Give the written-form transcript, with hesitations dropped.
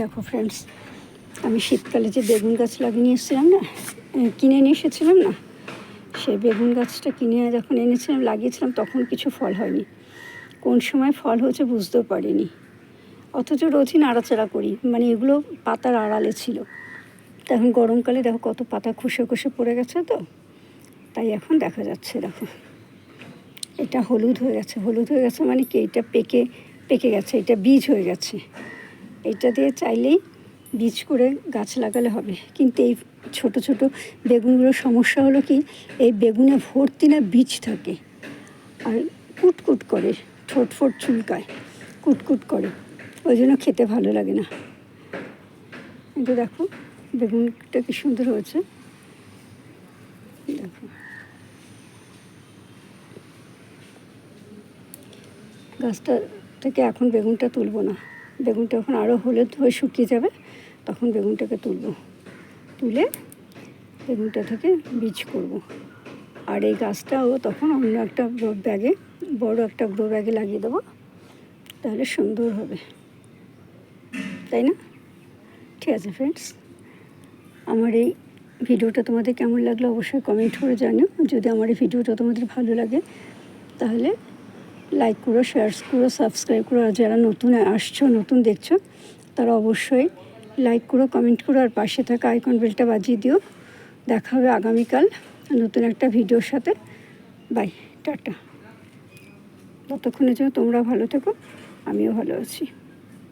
দেখো ফ্রেন্ডস, আমি শীতকালে যে বেগুন গাছ লাগিয়ে নিয়ে এসেছিলাম না, কিনে নিয়ে এসেছিলাম না, সেই বেগুন গাছটা কিনে যখন এনেছিলাম লাগিয়েছিলাম তখন কিছু ফল হয়নি। কোন সময় ফল হয়েছে বুঝতেও পারিনি, অথচ রোজই নাড়াচাড়া করি, মানে এগুলো পাতার আড়ালে ছিল। তখন গরমকালে দেখো কত পাতা খসে খসে পড়ে গেছে, তো তাই এখন দেখা যাচ্ছে। দেখো এটা হলুদ হয়ে গেছে, হলুদ হয়ে গেছে মানে কি, এটা পেকে গেছে, এটা বীজ হয়ে গেছে। এইটা দিয়ে চাইলেই বীজ করে গাছ লাগালে হবে, কিন্তু এই ছোট ছোট বেগুনগুলোর সমস্যা হলো কি, এই বেগুনে ভর্তি না বীজ থাকে আর কুটকুট করে, ঠোঁট ফোট চুলকায়, কুটকুট করে, ওই জন্য খেতে ভালো লাগে না। কিন্তু দেখো বেগুনটা কি সুন্দর হয়েছে, দেখো গাছটা থেকে এখন বেগুনটা তুলবো না, বেগুনটা এখন আরও হলুদ হয়ে শুকিয়ে যাবে, তখন বেগুনটাকে তুলে বেগুনটা থেকে বীজ করব। আর এই গাছটাও তখন অন্য একটা ব্যাগে, বড় একটা গ্রো ব্যাগে লাগিয়ে দেবো, তাহলে সুন্দর হবে, তাই না? ঠিক আছে ফ্রেন্ডস, আমার এই ভিডিওটা তোমাদের কেমন লাগলো অবশ্যই কমেন্ট করে জানিও। যদি আমার এই ভিডিওটা তোমাদের ভালো লাগে তাহলে লাইক করো, শেয়ার করো, সাবস্ক্রাইব করো। আর যারা নতুন আসছো, নতুন দেখছো, তারা অবশ্যই লাইক করো, কমেন্ট করো, আর পাশে থাকা আইকন বেলটা বাজিয়ে দিও। দেখা হবে আগামীকাল নতুন একটা ভিডিওর সাথে। বাই, টাটা। ততক্ষণের জন্য তোমরা ভালো থেকো, আমিও ভালো আছি।